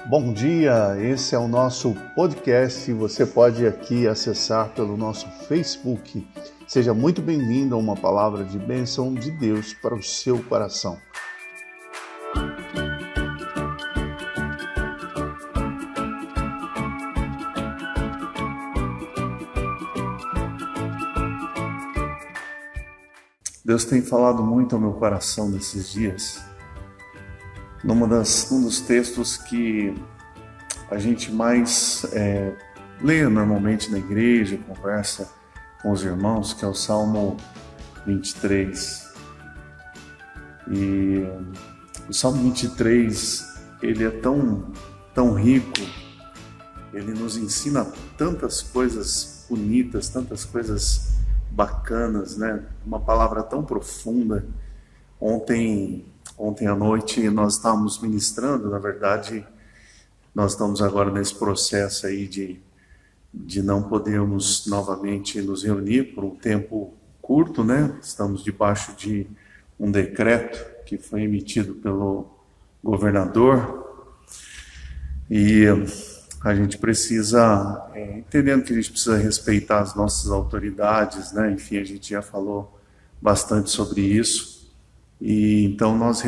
Bom dia, esse é o nosso podcast, você pode aqui acessar pelo nosso Facebook. Seja muito bem-vindo a uma palavra de bênção de Deus para o seu coração. Deus tem falado muito ao meu coração nesses dias. Um dos textos que a gente mais lê normalmente na igreja, conversa com os irmãos, que é o Salmo 23. E o Salmo 23, ele é tão rico, ele nos ensina tantas coisas bonitas, tantas coisas bacanas, né? Uma palavra tão profunda. Ontem à noite nós estávamos ministrando, na verdade, nós estamos agora nesse processo aí de não podermos novamente nos reunir por um tempo curto, né? Estamos debaixo de um decreto que foi emitido pelo governador e a gente precisa, entendendo que a gente precisa respeitar as nossas autoridades, né? Enfim, a gente já falou bastante sobre isso. E então nós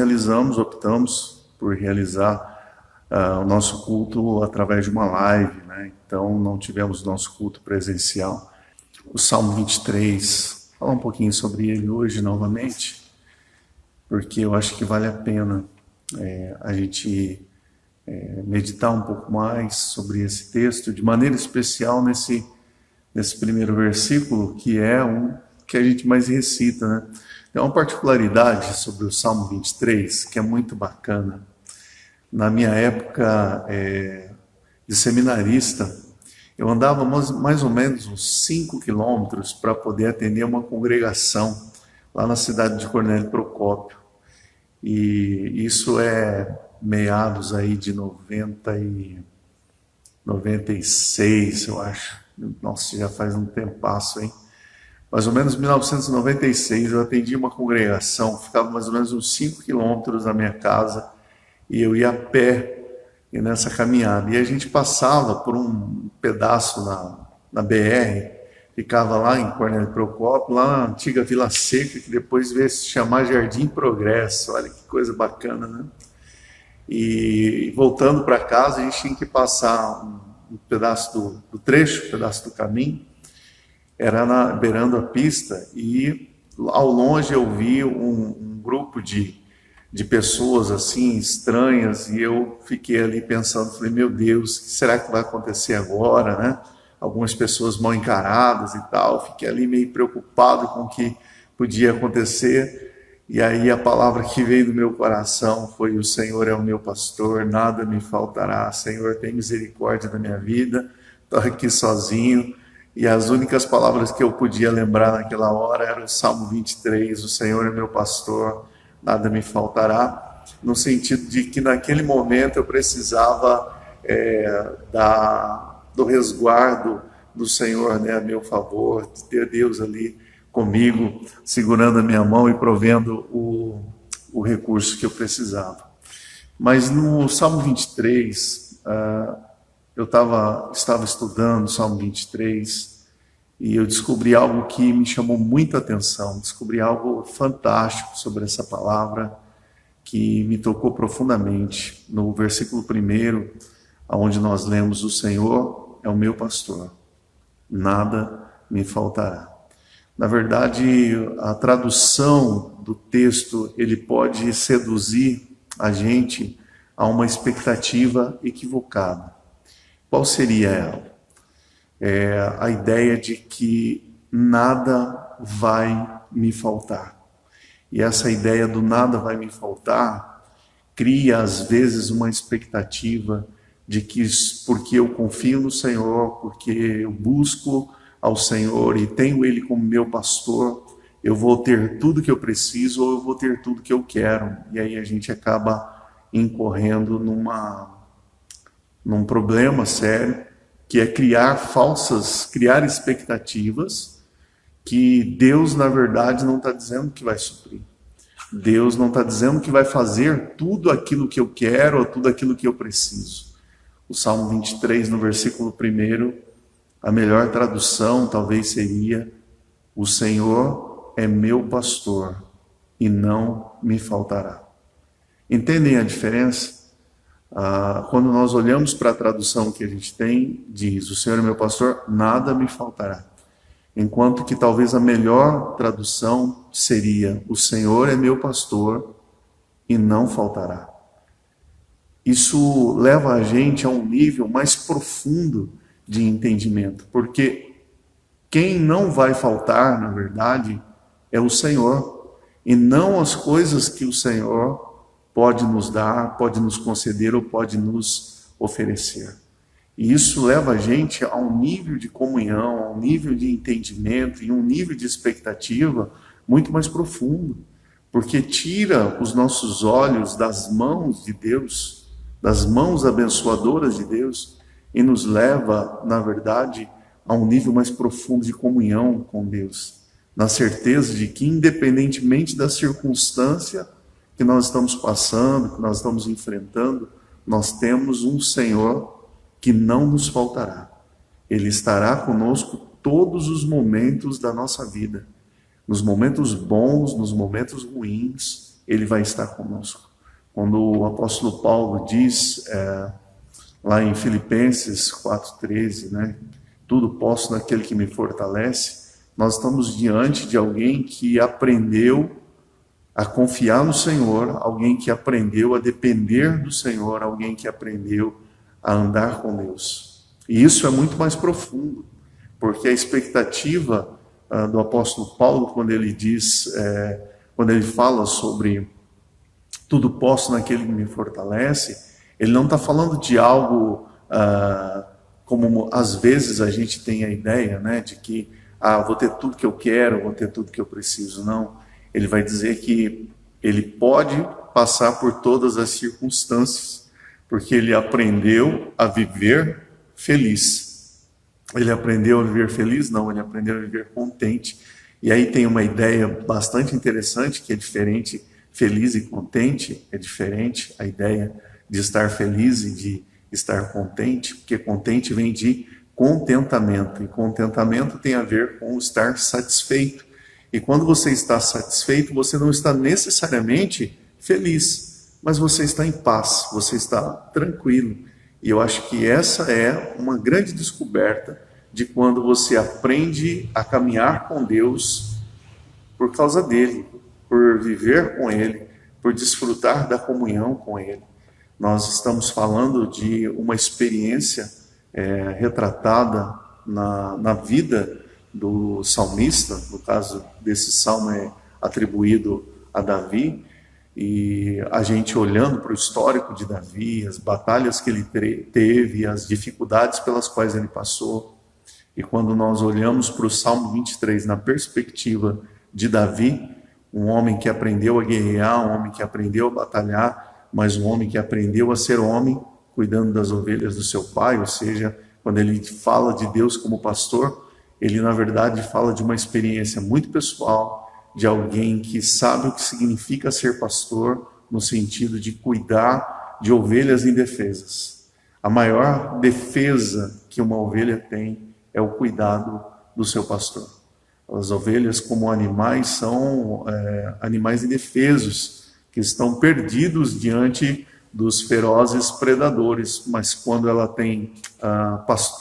optamos por realizar o nosso culto através de uma live, né? Então não tivemos nosso culto presencial. O Salmo 23, falar um pouquinho sobre ele hoje novamente, porque eu acho que vale a pena a gente meditar um pouco mais sobre esse texto, de maneira especial nesse primeiro versículo, que é que a gente mais recita, né? Tem uma particularidade sobre o Salmo 23 que é muito bacana. Na minha época de seminarista, eu andava mais ou menos uns 5 quilômetros para poder atender uma congregação lá na cidade de Cornélio Procópio. E isso é meados aí de 96, eu acho. Nossa, já faz um tempasso, hein? Mais ou menos em 1996, eu atendi uma congregação, ficava mais ou menos uns 5 quilômetros da minha casa, e eu ia a pé nessa caminhada. E a gente passava por um pedaço na BR, ficava lá em Cornélio Procópio, lá na antiga Vila Seca, que depois veio se chamar Jardim Progresso. Olha que coisa bacana, né? E voltando para casa, a gente tinha que passar um pedaço do trecho, um pedaço do caminho, era beirando a pista, e ao longe eu vi um grupo de pessoas assim estranhas, e eu fiquei ali pensando, falei, meu Deus, o que será que vai acontecer agora, né? Algumas pessoas mal encaradas e tal, fiquei ali meio preocupado com o que podia acontecer, e aí a palavra que veio do meu coração foi: o Senhor é o meu pastor, nada me faltará. Senhor, tem misericórdia da minha vida, estou aqui sozinho. E as únicas palavras que eu podia lembrar naquela hora eram o Salmo 23, o Senhor é meu pastor, nada me faltará, no sentido de que naquele momento eu precisava do resguardo do Senhor, né, a meu favor, de ter Deus ali comigo, segurando a minha mão e provendo o recurso que eu precisava. Mas no Salmo 23, eu estava estudando o Salmo 23 e eu descobri algo que me chamou muita atenção, descobri algo fantástico sobre essa palavra que me tocou profundamente. No versículo 1, onde nós lemos: o Senhor é o meu pastor, nada me faltará. Na verdade, a tradução do texto, ele pode seduzir a gente a uma expectativa equivocada. Qual seria ela? A ideia de que nada vai me faltar. E essa ideia do nada vai me faltar cria às vezes uma expectativa de que, porque eu confio no Senhor, porque eu busco ao Senhor e tenho Ele como meu pastor, eu vou ter tudo que eu preciso, ou eu vou ter tudo que eu quero. E aí a gente acaba incorrendo num problema sério, que é criar expectativas que Deus, na verdade, não está dizendo que vai suprir. Deus não está dizendo que vai fazer tudo aquilo que eu quero ou tudo aquilo que eu preciso. O Salmo 23, no versículo 1, a melhor tradução talvez seria: o Senhor é meu pastor e não me faltará. Entendem a diferença? Quando nós olhamos para a tradução que a gente tem, diz: o Senhor é meu pastor, nada me faltará. Enquanto que talvez a melhor tradução seria: o Senhor é meu pastor e não faltará. Isso leva a gente a um nível mais profundo de entendimento, porque quem não vai faltar, na verdade, é o Senhor, e não as coisas que o Senhor pode nos dar, pode nos conceder ou pode nos oferecer. E isso leva a gente a um nível de comunhão, a um nível de entendimento e um nível de expectativa muito mais profundo, porque tira os nossos olhos das mãos de Deus, das mãos abençoadoras de Deus, e nos leva, na verdade, a um nível mais profundo de comunhão com Deus, na certeza de que, independentemente da circunstância que nós estamos passando, que nós estamos enfrentando, nós temos um Senhor que não nos faltará. Ele estará conosco todos os momentos da nossa vida. Nos momentos bons, nos momentos ruins, Ele vai estar conosco. Quando o apóstolo Paulo diz, lá em Filipenses 4,13, né, tudo posso naquele que me fortalece, nós estamos diante de alguém que aprendeu a confiar no Senhor, alguém que aprendeu a depender do Senhor, alguém que aprendeu a andar com Deus. E isso é muito mais profundo, porque a expectativa do apóstolo Paulo, quando ele diz, quando ele fala sobre tudo posso naquele que me fortalece, ele não está falando de algo como às vezes a gente tem a ideia, né, de que vou ter tudo que eu quero, vou ter tudo que eu preciso. Não, ele vai dizer que ele pode passar por todas as circunstâncias, porque ele aprendeu a viver feliz. Ele aprendeu a viver feliz? Não, ele aprendeu a viver contente. E aí tem uma ideia bastante interessante, que é diferente. Feliz e contente é diferente, a ideia de estar feliz e de estar contente, porque contente vem de contentamento, e contentamento tem a ver com estar satisfeito. E quando você está satisfeito, você não está necessariamente feliz, mas você está em paz, você está tranquilo. E eu acho que essa é uma grande descoberta de quando você aprende a caminhar com Deus por causa dele, por viver com Ele, por desfrutar da comunhão com Ele. Nós estamos falando de uma experiência retratada na vida do salmista. No caso desse salmo é atribuído a Davi, e a gente olhando para o histórico de Davi, as batalhas que ele teve, as dificuldades pelas quais ele passou, e quando nós olhamos para o Salmo 23 na perspectiva de Davi, um homem que aprendeu a guerrear, um homem que aprendeu a batalhar, mas um homem que aprendeu a ser homem, cuidando das ovelhas do seu pai. Ou seja, quando ele fala de Deus como pastor, ele na verdade fala de uma experiência muito pessoal, de alguém que sabe o que significa ser pastor, no sentido de cuidar de ovelhas indefesas. A maior defesa que uma ovelha tem é o cuidado do seu pastor. As ovelhas, como animais, são animais indefesos, que estão perdidos diante dos ferozes predadores, mas quando ela tem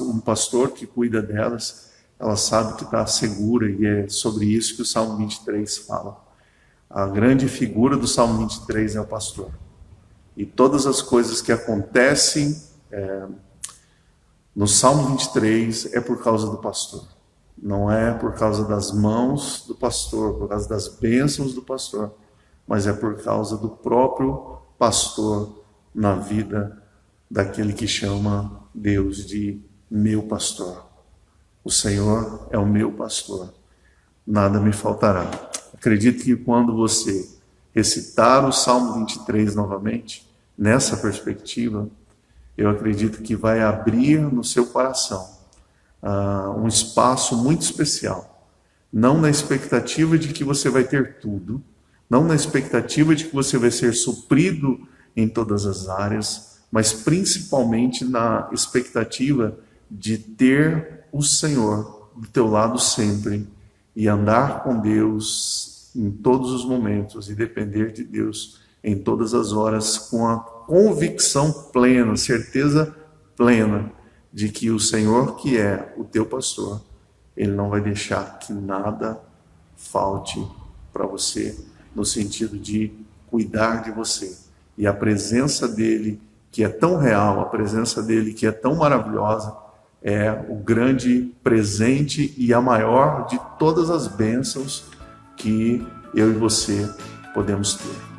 um pastor que cuida delas, ela sabe que está segura, e é sobre isso que o Salmo 23 fala. A grande figura do Salmo 23 é o pastor. E todas as coisas que acontecem no Salmo 23 é por causa do pastor. Não é por causa das mãos do pastor, por causa das bênçãos do pastor, mas é por causa do próprio pastor na vida daquele que chama Deus de meu pastor. O Senhor é o meu pastor, nada me faltará. Acredito que quando você recitar o Salmo 23 novamente, nessa perspectiva, eu acredito que vai abrir no seu coração um espaço muito especial, não na expectativa de que você vai ter tudo, não na expectativa de que você vai ser suprido em todas as áreas, mas principalmente na expectativa de ter o Senhor do teu lado sempre e andar com Deus em todos os momentos e depender de Deus em todas as horas, com a convicção plena, certeza plena de que o Senhor, que é o teu pastor, Ele não vai deixar que nada falte para você, no sentido de cuidar de você. E a presença dEle, que é tão real, a presença dEle, que é tão maravilhosa, é o grande presente e a maior de todas as bênçãos que eu e você podemos ter.